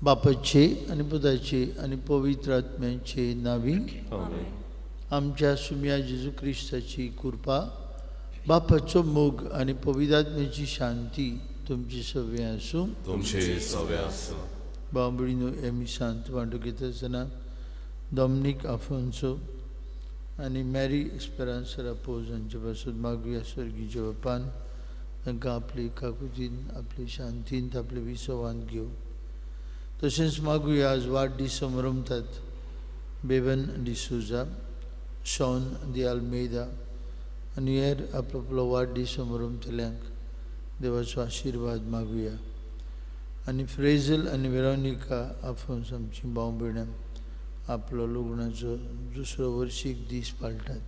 बापाचे आणि पुताचे आणि पवित्र आत्म्याचे नावी आमच्या सुम्या जेजू ख्रिस्ताची कृपा बापाचो मोग आणि पवित्र आत्म्याची शांती तुमची सवय आसूं बांबळीनो एमी शांत वांटो घेता आसतना डॉमिनिक आफोन्सो आनी मॅरी एस्पेरांसा रापोज हांचे पासून मागुया स्वर्गीच्या बापान तांकां आपली काकुतीन आपली शांतीन आपले विसवान घेवं. तशेंच मागुया आज वाडदीस मनयतात बेबन डिसुजा, शॉन दी आल्मेदा आनी हेर आपलो वाडदीस मनयतल्यांक देवाचो आशिर्वाद मागुया. आनी फ्रेझल आनी वेरोनिका आफोन्स आमची भाव भयणां आपलो लग्नाचो दुसरो वर्शीक दीस पाळटात,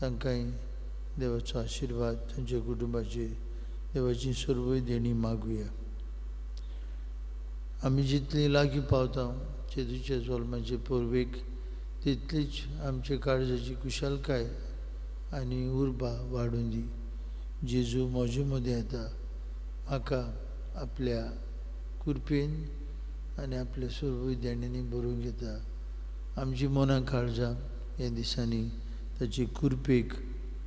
तांकांय देवाचो आशिर्वाद तांच्या कुटुंबाचेर देवाची सर्वय देणी मागुया. आमी जितली लागीं पावता जेजूच्या जल्माचे पूर्वेक तितलीच आमचे काळजाची कुशलकाय आनी उर्बा वाडून दी. जेजू म्हजे मदें येता, म्हाका आपल्या कृपेन आनी आपल्या सर्व देण्यांनी भरून घेता. आमची मनां काळजां ह्या दिसांनी ताची कृपेक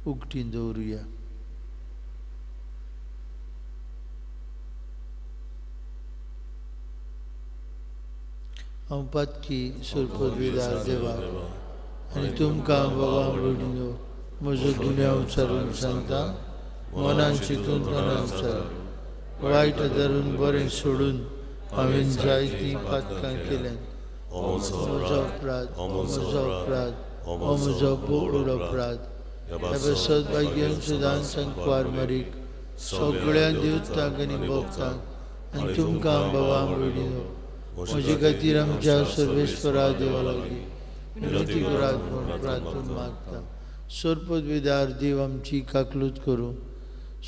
उक्तीन दवरुया. हांव पातकी सुरपदवीदार देवा आनी तुमकां बाबा रडिनो म्हजो गुन्यांव उचारून सांगता, मनान चिंतून तोंडान उचारून वायट धरून बरें सोडून हांवें जायतीं पातकां केल्यात. म्हजो अपराध हो म्हजो बोड अपराध. ह्या सदभाग्यान सुदान सांकवार मारीक सगळ्या देवतांक आनी भक्तांक आनी तुमकां बाबा रडिनो म्हजे खातीर आमच्या सर्वेश्वरा देवा लागीं विनंती करात म्हूण प्रार्थून मागता. सरपदवीदार देव आमची काकलूत करूं,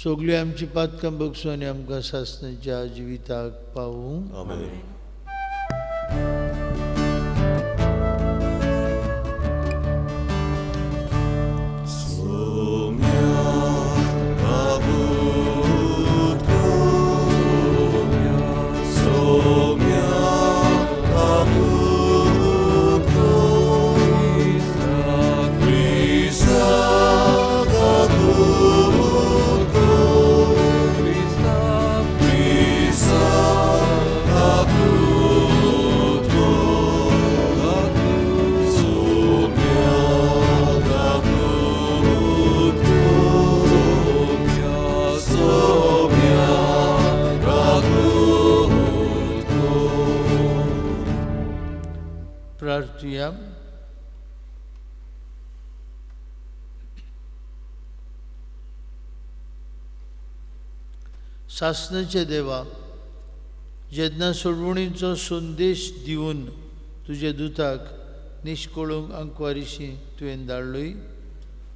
सगळीं आमची पातकां बगसूं आनी आमकां सासणाच्या जिविताक पावूं. प्रार्थूया. सासणाचे देवा, जेन्ना सोडवणीचो संदेश दिवन तुजे दुताक निश्कळूंक आंकवारीशी तुवें धाडलोय,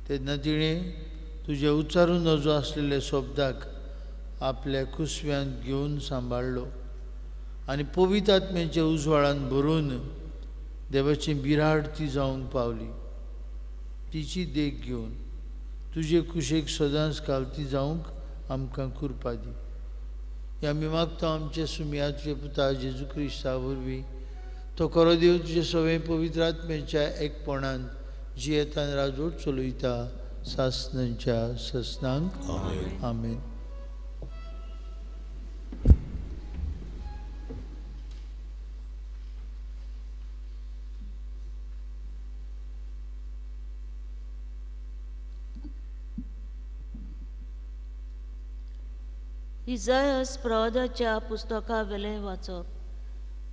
तेन्ना तिणें तुजे उच्चारून नजो आसलेल्या शब्दाक आपल्या कुसव्यांत घेवन सांबाळलो आनी पवित्र आत्म्याच्या उजवाडान भरून देवाची बिराड ती जावंक पावली. तिची देख घेवन तुजे कुशेक सदांच कालती जावंक आमकां कृपा दी. आमी मागता आमच्या सुमयाचे पुता जेजू क्रिस्ता वरवीं तो खरो देव तुजे सगळे पवित्र आत्म्याच्या एकपणान जी येतान राजवट चलयता सासनांच्या ससनांक आमेन. आमेन. इसायास प्रवादाच्या पुस्तका वेलें वाचप.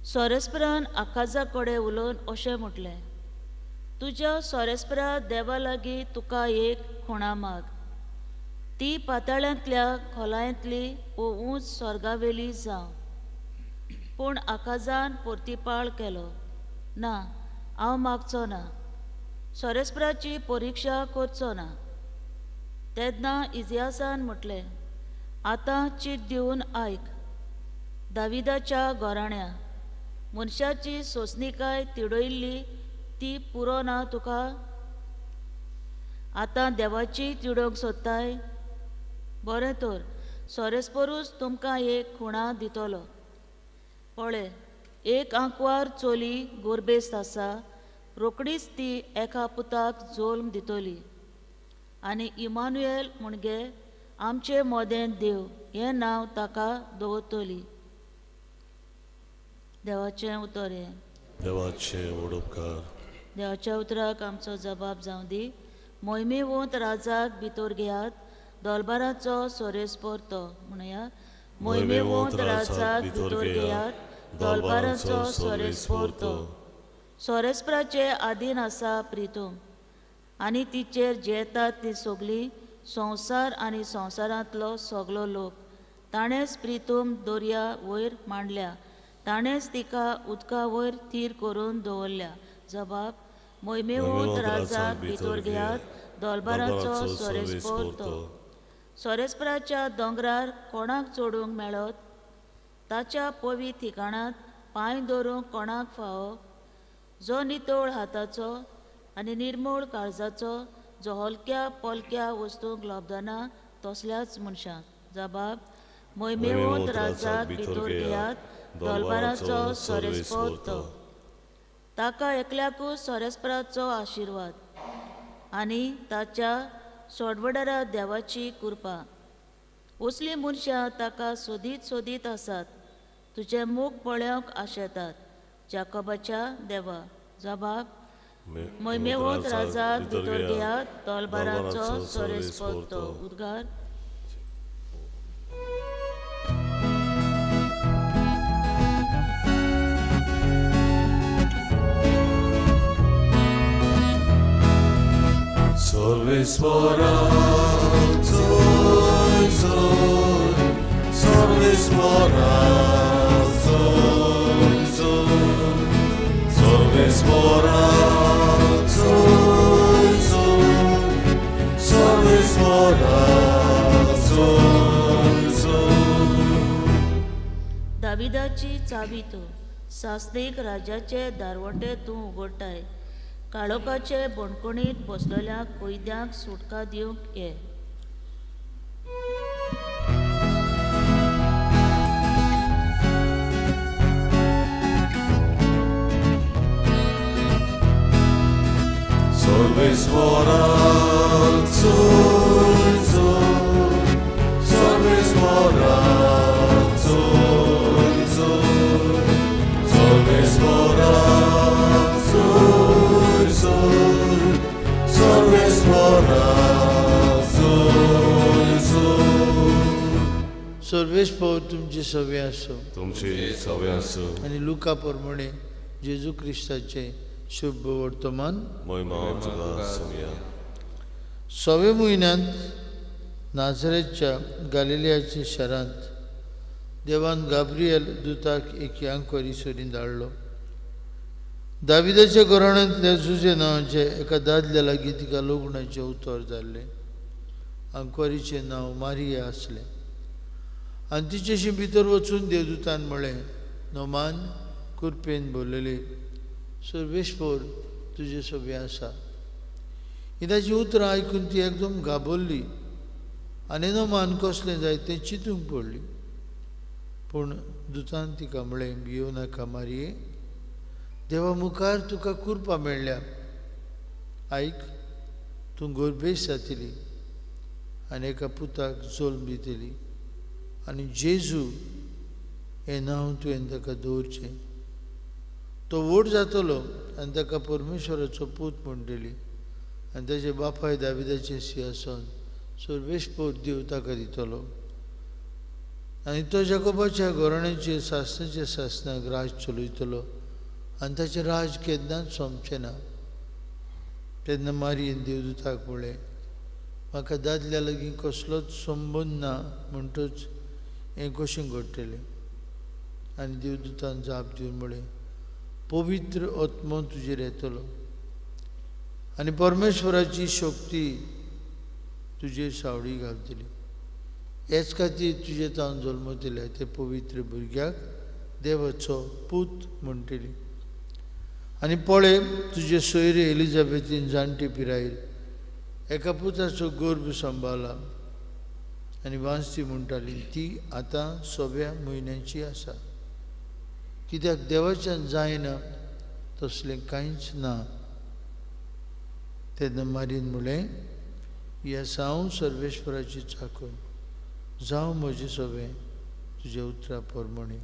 सोरेस्परान आकाजा कडेन उलोवन अशें म्हटलें, तुज्या सोरेस्परा देवा लागीं तुका एक खुणा माग. ती पाताळांतल्या खोलायंतली वो उंच स्वर्गावेली जावं. पूण आकाजान परतीपाळ केलो, ना, हांव मागचो ना. सोरेस्पराची परिक्षा करचो ना. तेन्ना इजियासान म्हटलें, आतां चीट दिवन आयक. दाविदाच्या घोराण्या, मनशाची सोंसणीकाय तिडयल्ली ती पुरो ना तुका? आतां देवाची तिडोवंक सोदताय? बरें तर, सोरेस्परूच तुमकां एक खुणा दितलो. पळय, एक आंकवार चोली गोरबेस्त आसा, रोकडीच ती एका पुताक जल्म दितली. आनी इमानुएल म्हणगे आमचे मोदें देव हें नांव ताका दवरतली. देवाचें उतर हें. देवाचे वडोपकार. देवाच्या उतराक आमचो जबाब जावं दी. मोहिमेवंत राजाक भितर घेयात, दोलबाराचो सोरेस्पोर तो. म्हणया, मोहिमेवंत राजाक भितर घेयात, दोलबाराचो सोरेस्पोर तो. सोरेस्पराचे आधीन आसा प्रितूम, आनी तिचेर जेतात ती सगळी संवसार आनी संवसारांतलो सगलो लोक. ताणेंच प्रितूम दर्या वयर मांडल्या, ताणेंच तिका उदका वयर थीर करून दवरल्या. जबाब, मोहिमेवंत राजाक भितर घेयात, दोलबाराचो सोरेस्पोर तो. सोरेस्पराच्या दोंगरार कोणाक चडूंक मेळत? ताच्या पवित्र ठिकाणांत पांय दवरूंक कोणाक फावो? जो नितळ हाताचो आनी निर्मळ काळजाचो, जो हलक्या पोलक्या वस्तूंक लोबदना तसल्याच मनशाक. जबाब, मोहिमेवंत राजाक भितर घेयात, दोलबाराचो सोरेस्पोर तो. ताका एकल्याकूच सोरेस्पराचो आशिर्वाद आनी ताच्या सोडवडारा देवाची कृपा. असलीं मनशां ताका सोदीत सोदीत आसात, तुजें मूख पळोवंक आशेतात, जाकोबाच्या देवा. जबाब, मोहिमेवंत राजाक भितर घेयात, दोलबाराचो सोरेस्पोर तो. उद्गार. Sorvesporazo, sorvesporazo, sorvesporazo, sorvesporazo. दाविदाची चाबी तूं, सासनीक राजाचे दारवटे तूं उगडटाय. काळोखाचे बणकुणीत बसलेल्या कैद्यांक सुटका दिवंक ये. Sorvesporazo, sorvesporazo, sorvesporazo, sorvesporazo. सर्वेस्पोर तुमची सवे आसो. तुमची सवे आसूं. आनी लुका प्रमाणे जेजू क्रिस्ताचे शुभ वर्तमान. महिमा तुका समिया. 6व्या म्हयन्यांत नाझरेतच्या गालिलियाच्या शारांत देवान गाब्रियल दुताक एके आंकवारी सोडून धाडलो. दाविदाच्या घराण्यांतल्या जुजे नांवाचे एका दादल्या लागीं तिका लग्नाचें उतर जाल्लें. आंकवारीचें नांव मारिया आसलें. आनी तिचेशी भितर वचून देवदूतान म्हळें, नोमान कुरपेन भरलेले, सर्वेस्पोर तुजे सवे आसा. ही ताची उतरां आयकून ती एकदम घाबरली आनी नोमान कसलें जाय तें चिंतूंक पडली. पूण दुतान तिका म्हळें, भियो नाका मारये, देवा मुखार तुका कृपा मेळ्ळ्या. आयक, तूं गोरबेस जातली आनी एका पुताक जल्म दितली आनी जेजू हें नांव तुवें ताका दवरचें. तो व्हड जातलो आनी ताका परमेश्वराचो पूत म्हणटली आनी ताचे बापाय दाविदाचें सिंहासन सर्वेस्पर देव ताका दितलो. आनी तो जाकोबाच्या घराण्याचेर सासणाच्या सासणाक राज चलयतलो आनी ताचें राज केन्नाच सोंपचें ना. तेन्ना मारयेन देवदूताक म्हळें, म्हाका दादल्या लागीं कसलोच संबंद ना म्हणटच हें कशें घडटलें. आनी देवदूतान जाप दिवन म्हळें, पवित्र आत्मो तुजेर येतलो आनी परमेश्वराची शक्ती तुजेर सावळी घालतली. हेच खातीर तुजे तावन जल्मतल्या ते पवित्र भुरग्याक देवाचो पूत म्हणटली. आनी पळय, तुजे सोयरे एलिझाबेथीन जाणटे पिरायेर एका पुताचो गर्भ सांबाळला आनी वांस ती म्हणटाली ती आतां 6व्या म्हयन्याची आसा, कित्याक देवाच्यान जायना तसलें कांयच ना. तेन्ना मारयेन म्हळें, येस हांव सर्वेश्वराची चाकूर, जावं म्हजें सगळें तुज्या उतरा प्रमाणे.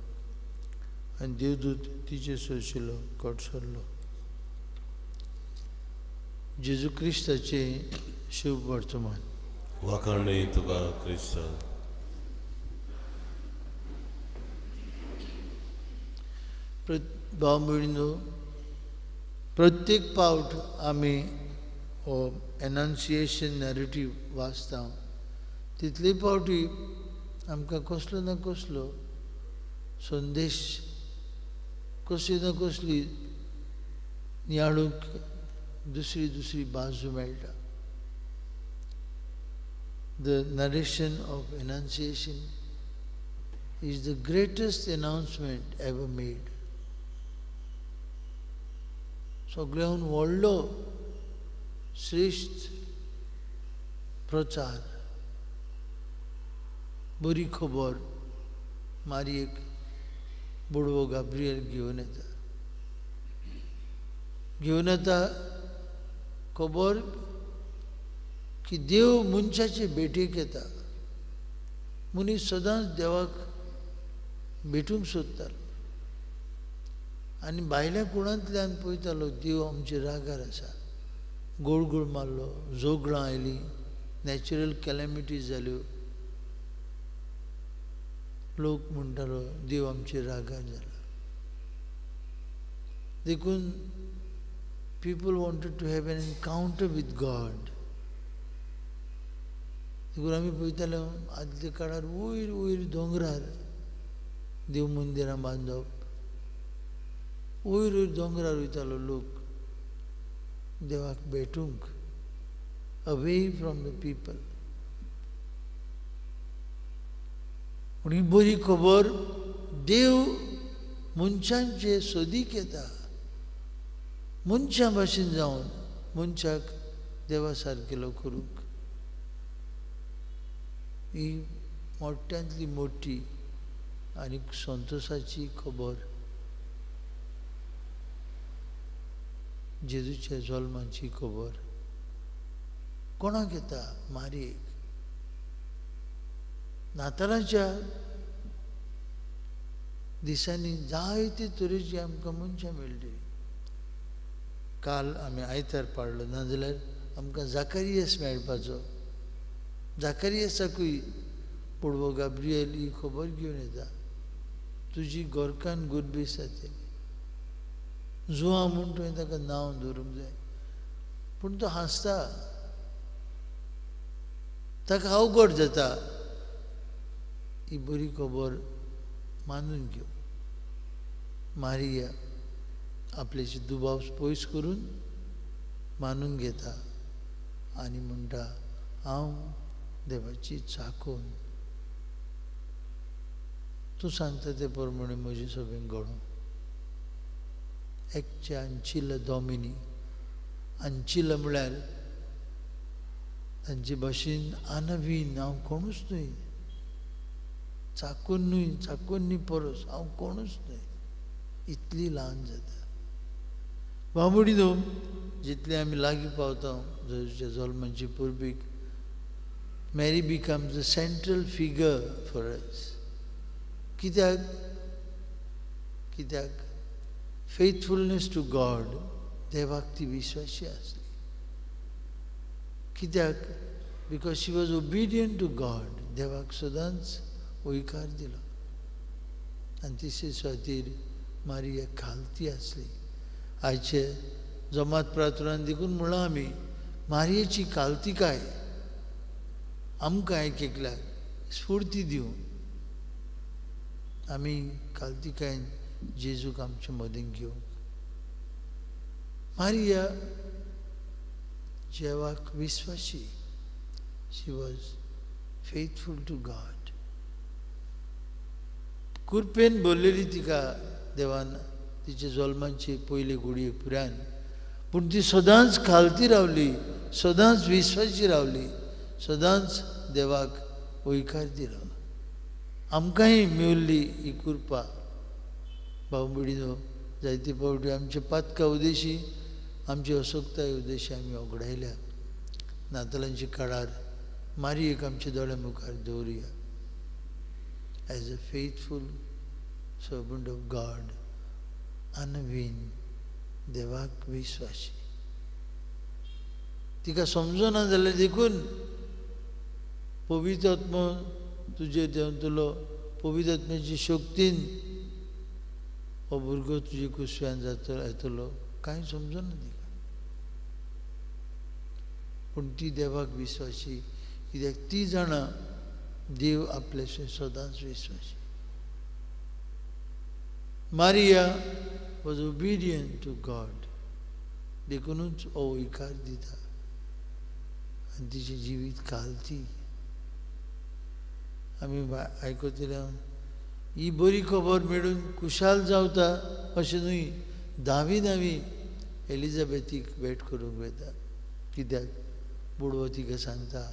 आनी देवदूत तिचे सोशिल्लो कडसरलो. जेजू क्रिस्ताचें शुभ वर्तमान. वाखाणणी तुका क्रिस्ता. भाव भयणीनो, प्रत्येक पावट आमी हो एनाउन्सिएशन नॅरेटीव वाचता तितले पावटी आमकां कसलो ना कसलो संदेश, कसली ना कसली नियाळूंक दुसरी दुसरी बाजू मेळटा. The narration of Annunciation is the greatest announcement ever made. सगळ्यांत व्हडलो श्रेष्ठ प्रचार, बरी खबर मारयेक बुडवो गाब्रियल घेवन येता खबर की देव मनशाचे भेटेक येता. मनीस सदांच देवाक भेटूंक सोदतालो आनी भायल्या कुणांतल्यान पळयतालो देव आमचे रागार आसा. गोळगोळ मारलो, जोगळां आयलीं, नॅचरल कॅलॅमिटीज जाल्यो, लोक म्हणटालो देव आमचे रागार जाला. देखून people wanted to have an encounter with God. देखून आमी पळयताले आदल्या काळार वयर वयर दोंगरार देव मंदिरां बांदप, वयर वयर दोंगरार वयतालो लोक देवाक भेटूंक, अवे फ्रॉम द पीपल. पूण ही बरी खबर, देव मनशांचे सोदीक येता, मनशां भाशेन जावन मनशाक देवा सारकेलो करूंक. ही मोठ्यांतली मोठी आनी संतोशाची खबर जेजूच्या जल्माची खबर कोणाक येता? मारयेक. नातालाच्या दिसांनी जायते तरेची आमकां मनशां मेळटलीं. काल आमी आयतार पाडलो, नाजाल्यार आमकां जाकारियास मेळपाचो. जाकारियासाकूय पुडवो गाब्रियल ही खबर घेवन येता, तुजी गोरकान गुरबेस जातली. जुआं म्हूण तुवें ताका नांव दवरूंक जाय. पूण तो हांसता, ताका अवघड जाता ही बरी खबर मानून घेव. मारिया आपल्याचे दुबाव पयस करून मानून घेता आनी म्हणटा, हांव देवाची चाकून. तूं सांगता ते प्रमाणे म्हजे सगळें घडोवं. ecce ancilla domini. Ancilla म्हळ्यार तांचे भाशेन आनवीन, हांव कोणूच न्हय. चाकून न्हय, चाकून न्ही परस, हांव कोणूच न्हय. इतली ल्हान जाता. बाबडीनो, जितले आमी लागीं पावता जेजूच्या जल्माची पुर्बीक, Mary becomes the central figure for us. कित्याक faithfulness to God, देवाक ती विश्वासी आसली. कित्याक? Because she was obedient to God. देवाक सदांच होयकार दिलो. आनी तिचे खातीर मारिया खालती आसली. आयचे जमात प्रार्थनान देखून म्हणला आमी मारयेची कालतिकाय आमकां एक एकल्याक स्फूर्ती दिवन आमी कालतिकायन जेजूक आमचे मदीं घेवंक. मारिया देवाक विश्वासी. शी वॉज फेथफूल टू गॉड. कुरपेन बोललेली तिका देवान तिचे जल्माचे पयले घडये पुरान, पूण ती सदांच खालती रावली, सदांच विश्वासी रावली, सदांच देवाक होयकार दिलो. आमकांय मेवल्ली ही कृपा. भाव भयणीनो, जायते फावटी आमचे पातका उदेशी, आमची असोकताय उदेशी आमी ओगडायल्या. नातालांच्या काळार मारयेक आमच्या दोळ्या मुखार दवरुया. As a faithful servant of God, अनवीन, देवाक विश्वासी. तिका समजना जाल्यार देखून पवित्र आत्मा तुजे देंवतलो, पवित्र आत्म्याची शक्तीन हो भुरगो तुजे कुसव्यान येतलो, कांय समजना तिका. पूण ती देवाक विश्वासी, कित्याक ती जाणा देव आपल्याशें सदांच विश्वासी. Maria was obedient to God. देखूनच हो होयकार दिता आनी तिचें जिवीत घालती. आमी आयकतल्या ही बरी खबर मेळून खुशाल जावता अशें न्हय. धावी एलिझाबेथीक भेट करूंक वयता. कित्याक? बुडवो तिका सांगता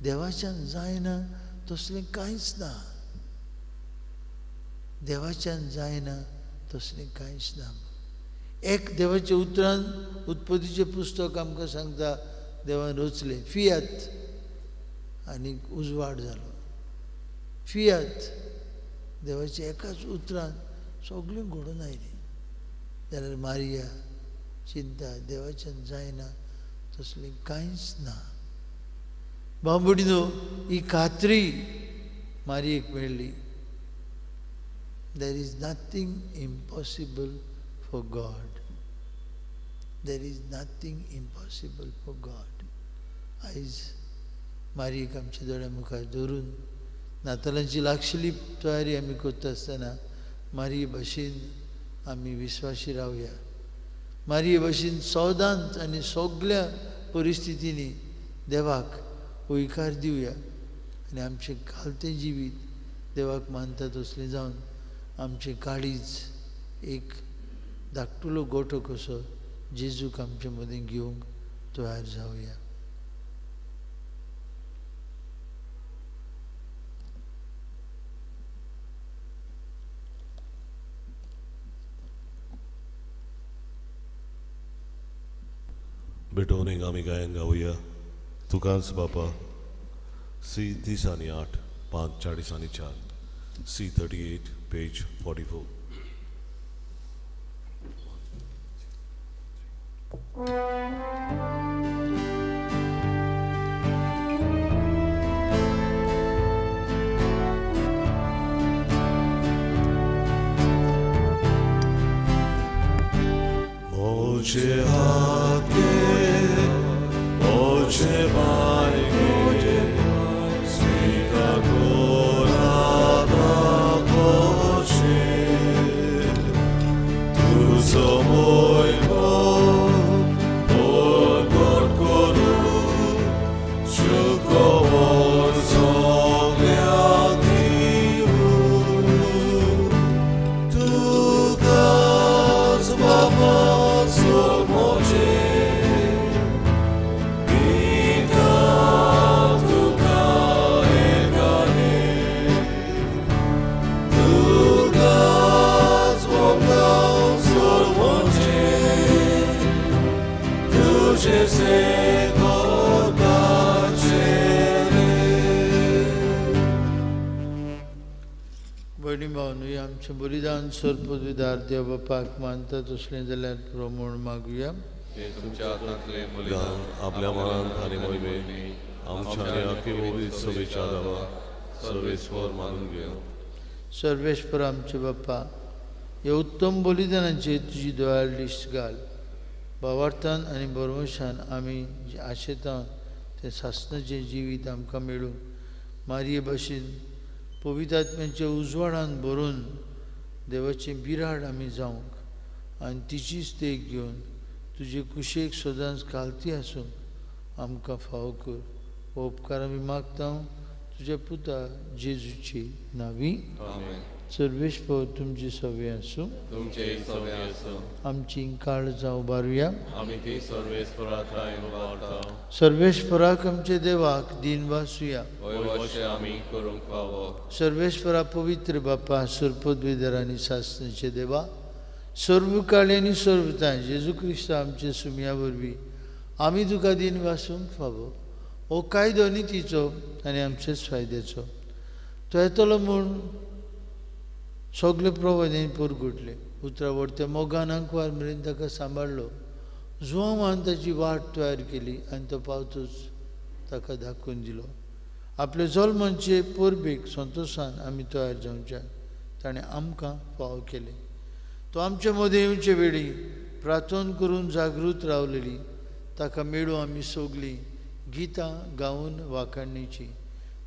देवाच्यान जायना तसलें कांयच ना. देवाच्यान जायना तसलें कांयच ना. एक देवाच्या उतरान उत्पत्तीचें पुस्तक आमकां सांगता देवान रचलें फियात आनी उजवाड जालो. फियात देवाच्या एकाच उतरान सगळें घडोवन आयलें. जाल्यार मारिया चिंता देवाच्यान जायना तसलें कांयच ना. भाव भयणीनो, ही खात्री मारयेक मेळ्ळी. There is nothing impossible for God. There is nothing impossible for God. आयज मारयेक आमच्या दोळ्या मुखार दवरून नातालांची लागशिल्ली तयारी आमी करता आसतना मारये भाशेन आमी विश्वासी रावया. मारये भाशेन सदांच आनी सगळ्या परिस्थितींनी देवाक होयकार दिवया आनी आमचें घालतें जिवीत देवाक मानता तसलें जावन आमचें काळीज एक धाकटुलो गोठो कसो जेजूक आमचे मदीं घेवंक तयार जावया. बेटोनिंग आमी गायन गावया. तुकांच बापा, C30 आणि 8, 5:40 आणि 4, C38, page 44. Moje hake, moje maike, svika korada koše. Tu so moj Bog, moj gorkoru, čuko on zogljadivu. Tu gaz baba so moje, ita भयणी भावनूय आमचें बलिदान सोरपदविदार देव बापाक मानतात तसलें जाल्यार प्रमोण मागुया. तुमच्या हातांतले दान आपल्या मनांत आनी मोहिमेन आमच्या आनी आख्खे ओबीत सभेच्या दावा सर्वेस्वर मानून घेवं. सर्वेश्वर आमचे बाप्पा, ह्या उत्तम बलिदानाचेर तुजी दयाळ लिस्ट घाल. भावार्थान आनी बरवशान आमी जे आशेता तें सासणाचें जिवीत आमकां मेळूं. मारये भाशेन पवित्र आत्म्याच्या उजवाडान भरून देवाचें बिराड आमी जावंक आनी तिचीच देख घेवन तुजे कुशेक सदांच घालती आसूंक आमकां फावो कर. हो उपकार आमी मागता तुज्या पुता जेजूची नांवी. सर्वेश्वर तुमची सवय आसूं. तुमचे सवय आसूं. आमची काळ जावं बारुया. आमी ती सर्वेस्परात वावरता. सर्वेश्वराक आमचे देवाक दिन वासुया. अशें आमी करूंक फावो. सर्वेश्वरा पवित्र बापा, सुरपदविदार आनी सासणेचे देवा, सर्वकाळी आनी सर्वतां जेजू क्रिस्त आमचे सुमया वरवीं आमी तुका दिन वासूंक फावो. हो कायदो नितीचो आनी आमचेच फायद्याचो. तो येतलो म्हूण सगळे प्रवादीन परगुटले. उतरावडत्या मोगान अंकवार मेरेन ताका सांबाळलो. जुवामान ताची वाट तयार केली आनी तो पावतोच ताका दाखोवन दिलो. आपले जल्माचे परबेक संतोशान आमी तयार जावचे ताणें आमकां फावो केले. तो आमचे मदें येवचे वेळी प्रार्थना करून जागृत रावलेली ताका मेळूं आमी सगळीं गितां गावन वाखाणणेची.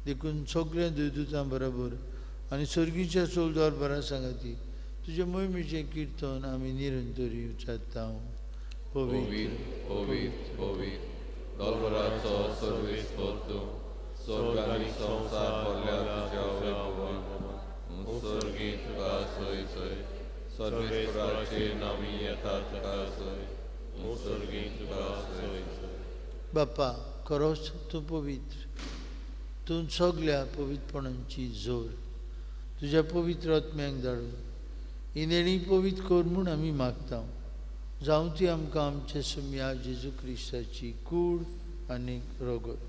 देखून सगळ्या देवदूतां बरोबर आनी सर्गीच्या चोलदार बरा सांगाती तुजे मोहिमेचें किर्तन आमी निरंतरी उच्चारता. पवित्र पवित्र पवित्र दोलवराचो सर्वेस्पर तूं. स्वर्ग आनी संवसार भरल्या तुज्या वैभवान. सर्गीत तुका सय सय. सर्वेस्पराचे नामी येता तुका सय. सर्गीत तुका सय सय. बाप्पा, खरोच तूं पवित्र. तूं सगळ्या पवित्रपणांची जोर तुज्या पवित्र आत्म्याक धाडून ही नेणी पवित्र कर म्हूण आमी मागता. जावं ती आमकां आमचे सुमया जेजू क्रिस्ताची कूड आनी रगत.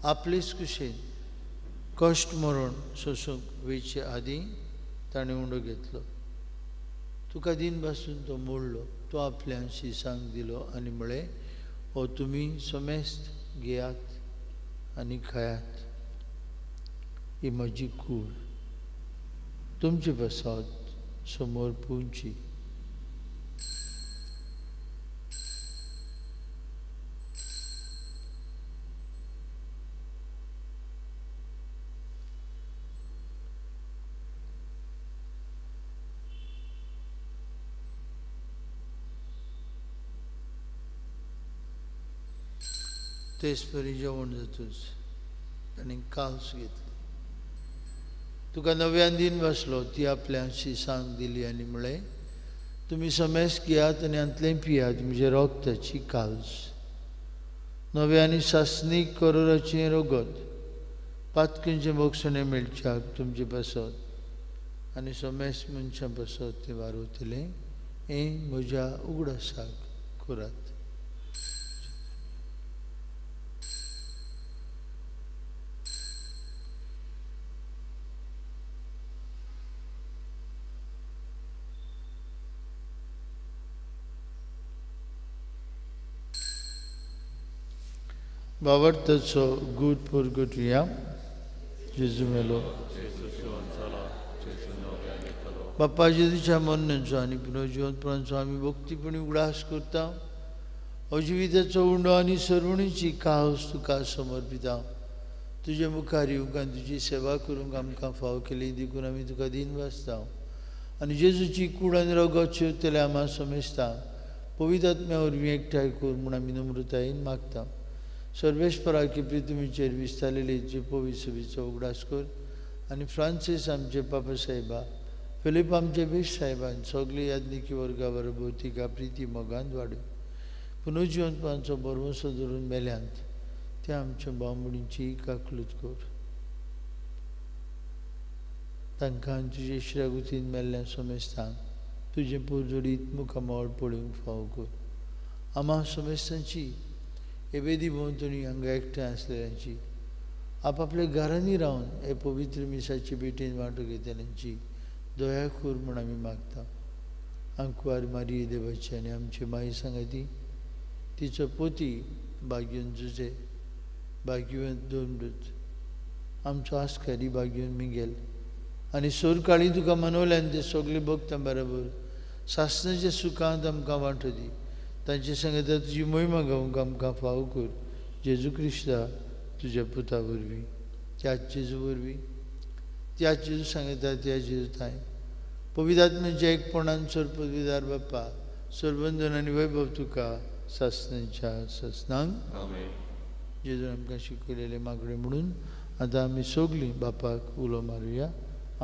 आपलेच कुशेन कश्ट मरण सोसूंक वेचे आदीं ताणें उंडो घेतलो. तुका दिन पासून तो मोडलो. तो आपल्या शिसांक दिलो आनी म्हळें, हो तुमी समेस्त घेयात आनी खायात. ही म्हजी कूड. तुमचे बसात समोर पुंची. तेच परी जेवण जातूच ताणें काल्स घेतली. तुका नव्यान दिन बसलो ती आपल्या शिसांक दिली आनी म्हळें, तुमी समेस्त घेयात आनी हांतलें पियात. म्हजे रोगताची काल्स. नवे आनी सासणीक करोराचें रगत पातकेंचे मोक्षणे मेळच्याक तुमचे बसत आनी समेस्त मनशां बसत तें वारयतलें. हें म्हज्या उगडासाक करात. बावरताचो गूड परगटुया. जेजू मेलो. बाप्पा जेजूच्या मरणाचो आनी पुनर्जिवंतपणाचो आमी भक्तीपणी उगडास करता. अजिविताचो उंडो आनी सरवणीची कास तुका समर्पिता. तुजे मुखार येवंक आनी तुजी सेवा करूंक आमकां फाव केली. देखून आमी तुका दिन वाचता आनी जेजूची कूड आनी रगत शिवतले आम्हा समेस्ता पवित्र आत्म्या वरवीं एकठांय कर म्हूण आमी नम्रतायेन मागता. सर्वेश्वराकी प्रितुमीचेर विस्तारलेली तुजे पवित्र सभेचो उगडास कर आनी फ्रांसीस आमचे पापा साहेबा, फिलीप आमचे बेश साहेबान सगळी याज्ञिकी वर्गा बरोबर तिका प्रिती मोगांत वाडय. पुनर्जिवंतपणाचो बरवसो धरून मेल्यांत त्या आमच्या बामणीची काकलूत कर. तांकां तुजे इश्रागुतीन मेल्ल्या समेस्तांक तुझे पोजोडीत मुखामोळ पळोवंक फाव कर. आम्हा समेस्तांची हे वेदी भोंवतणी हांगा एकठांय आसलेल्यांची आपापल्या घरांनी रावन हे पवित्र मिसाची भेटेन वांटो घेतल्यांची दया कर म्हूण आमी मागता. आंकवार मारिये देवाची आनी आमची माई सांगाती तिचो पोती भाग्योन जुजे भाग्यवंत दोन आमचो आस्कारी भाग्योन मिगेल आनी सोर काळी तुका मनवल्यान ते सगळे भक्तां बरोबर सासणाच्या सुखांत आमकां वांटो दी. तांचे सांगता तुजी महिमा गावंक आमकां फाव कर. जेजू क्रिस्ता तुज्या पुता वरवीं त्याच जेजू वरवीं त्याच जेजू सांगता त्या जेजू ताय पवित्र आत्म्याच्या एकपणान सोर पदवीदार बाप्पा सोरबंदन आनी वैभव तुका सासणांच्या सासणांक जेजून आमकां शिकयलेले मागणे म्हणून आतां आमी सगळीं बापाक उलो मारुया.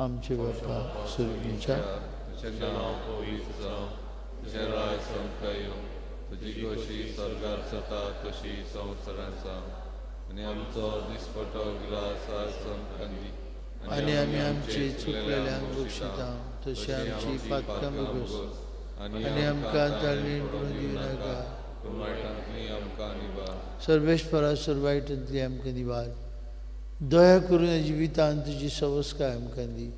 आमचे बाप्पा स्वर्गीच्या तुजें नांव पवित्र जावं, तुजें राज संवसार येवं, तुजी कशी स्वर्गार जाता तशी संवसारांत जावं. आनी आमचो दिसपटो ग्रास आज आमकां दी. आनी आमी आमचे चुकलेल्यांक बक्षिता तशी आमची पातकां बगस आनी आमकां ताळणेन पडून दिवं नाका पूण वायटांतली आमकां निवार. सर्वेश्वरा सर्वायटांतली आमकां निवार. दया करून जिवितांत तुजी संस्कार आमकां दी.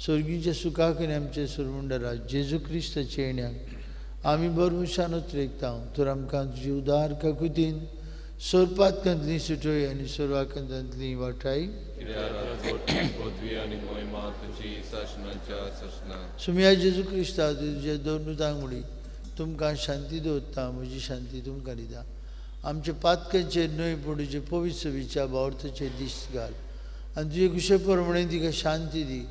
स्वर्गीच्या सुखाक आनी आमचे सुरमुंडरा जेजू क्रिस्ताचे येण्याक आमी बरमुशान उतरेकता. तर आमकां तुजी उदार काकुतीन सोरपातकांतली सुटोय आनी सोरवाकांतांतली वाटाय पदवी आनी महिमा तुजी शासनाच्या शासनांत. सुमया जेजू क्रिस्ता तुजे दोनूतांक मुडी तुमकां शांती दवरता. म्हजी शांती तुमकां दिता. आमचे पातकांचेर न्हय पूण तुजे पवित्र विचार बावर्थाचेर दिश्ट घाल आनी तुजे कुशे प्रमाणे तिका शांती दी.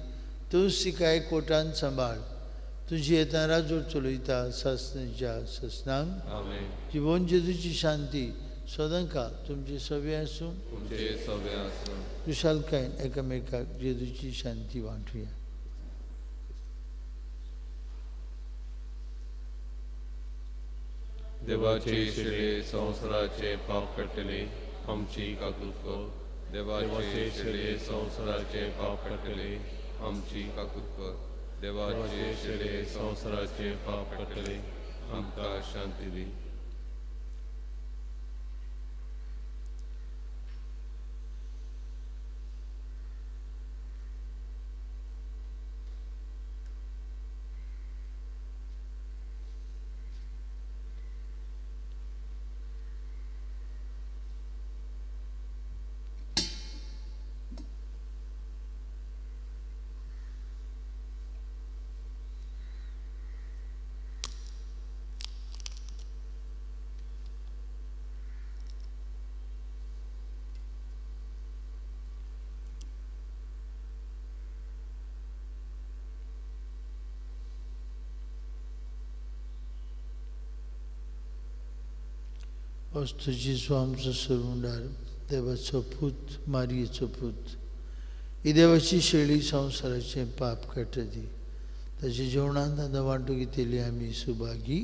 तूंच तिका एकवटान सांबाळ. तुजी येता राजोर चलयता सासणाच्या सासणांक. जिवन जेजूची शांती सदांकाळ तुमचे सवे आसूं. कुशालकायेन एकामेकाक जेजूची शांती वांटुया. देवाचे शिळे संवसाराचे पाप कटले आमची काकूत कर. देवाचे शिळे संवसाराचे पाप कटले आमची काकूत कर. देवाचे शिळे संवसाराचे पाप कटले आमकां शांती दी. वस्तू जेजू आमचो सुरमुंडार देवाचो पूत मारयेचो पूत ही देवाची शेळी संवसाराचें पाप काडटा दी. ताच्या जेवणांत आतां वांटो घेतिल्ली आमी सुभागी.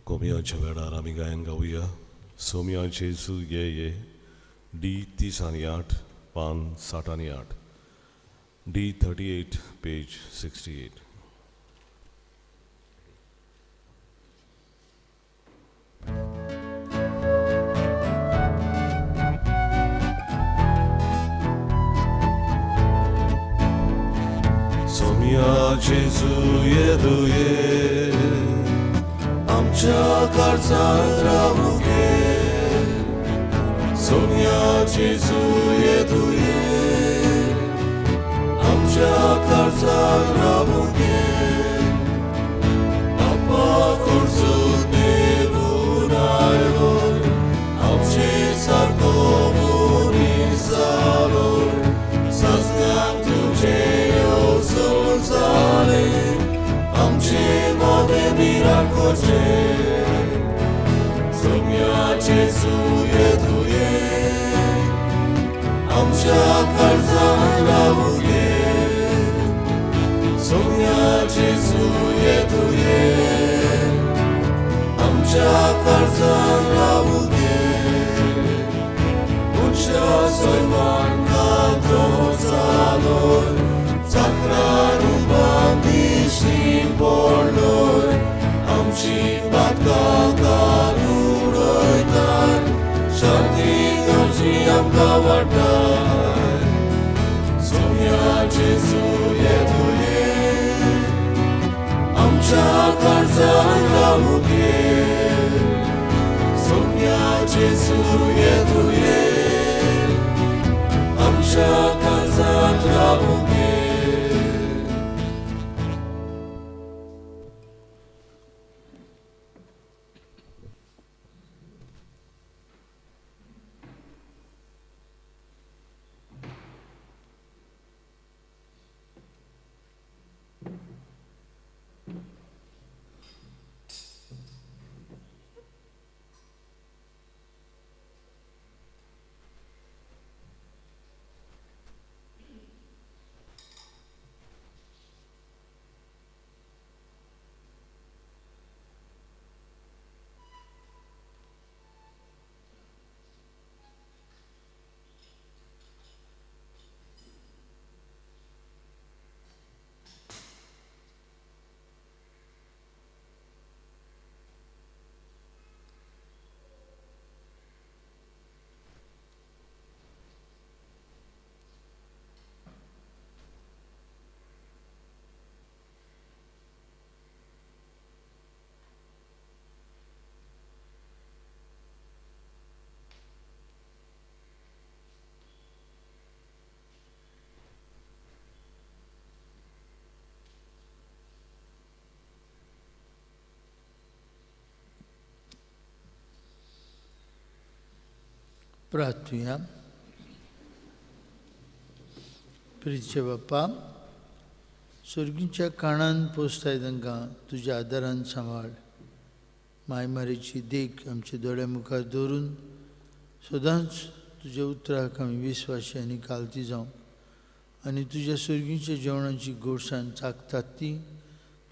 कोमियाच्या वेळार आमी गायन गावया. सोमिया जेजू ये ये डी 30 पान 68 डी 38 पेज 68. सोम्या जेजू येदुये आमच्या काळजात राहू घे सोम्या जेजू येदुये आमच्या काळजात राहू घे आप्पा खर्चो देवून आयलोर आमचे सारको मोनिसालोर सस्नाम तुझे येवसून जाले आमचे मोदे मिराकोचे सोम्या जेजू येदुये आमच्या काळजात राहू घे सोम्या जेजू येदुये आमच्या काळजात राहू घे उच्चा सैमान घातो चालोर चाकरार बांदिशी पडलोर आमची बातकां घालून उडयतात शांती तुझी आमकां वाटाय सोम्या जेजू येदुये आमच्या काळजात राहू घे सोम्या जेजू येदुये आमच्या काळजात राहू घे प्रार्थूया. प्रितचे बाप्पा, सुर्गीच्या काणान पोसताय तांकां तुज्या आदारान सांबाळ. मायमारेची देख आमच्या दोळ्या मुखार दवरून सदांच तुज्या उतराक आमी विस्वासी आनी कालती जावं आनी तुज्या सुर्गीच्या जेवणाची गोडसाण चाखतात ती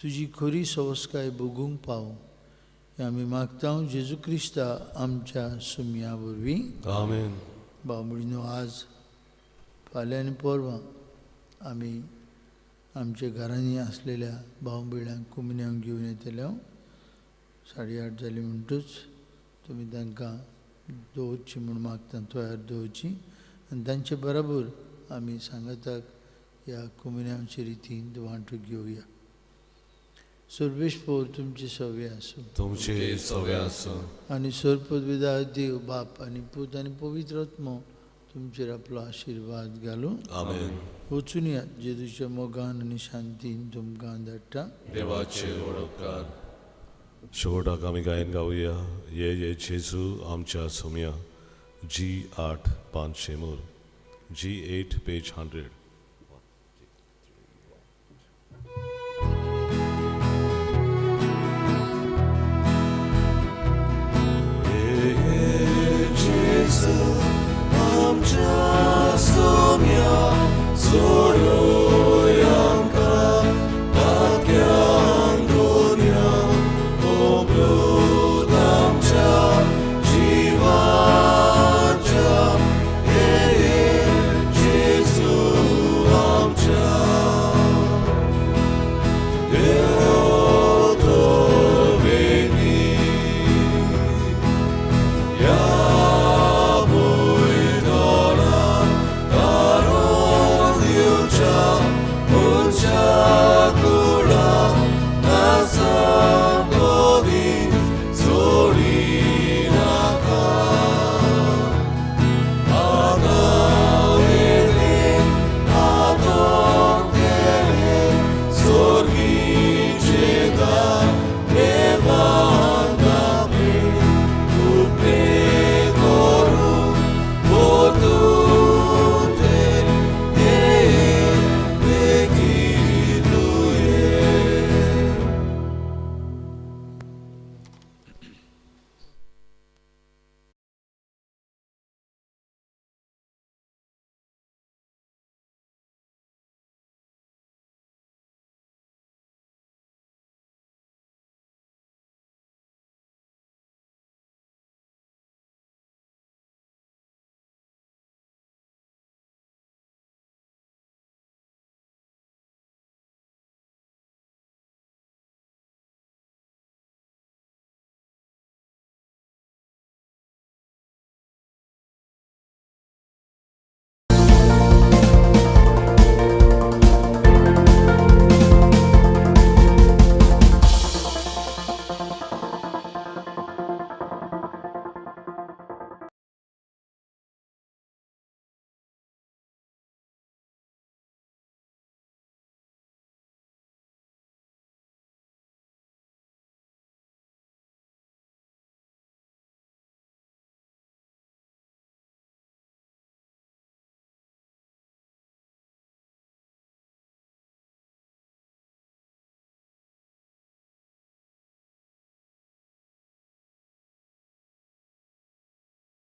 तुजी खरी सवस्काय भोगूंक पावूं हें आमी मागता जेजू क्रिस्ता आमच्या सुमया वरवीं. आमेन. भाव भयणीनो, आज फाल्यां आनी परवां आमी आमच्या घरांनी आसलेल्या भाव भयणांक कुमन्यांक घेवन येतले. 8:30 जाली म्हणटूच तुमी तांकां दवरची म्हूण मागता, तयार दवरची आनी तांचे बरोबर आमी सांगाताक ह्या कुमन्यांचे रितीन वांटो घेवया. सर्वेस्पोर तुमचे सवे आसूं. तुमचे सवे आसूं. आनी सर्वपदविदार देव बाप आनी पूत आनी पवित्र आत्मो तुमचेर आपलो आशिर्वाद घालूं. आमेन. वचून या जेजूच्या मोगान आनी शांतीन तुमकां धाडटा. देवाचे वडोवकार. शेवटाक आमी गायन गावया ये जेजू आमच्या Somaiya. G8 5 शेमूर. G8 page 100. Jesu, I'm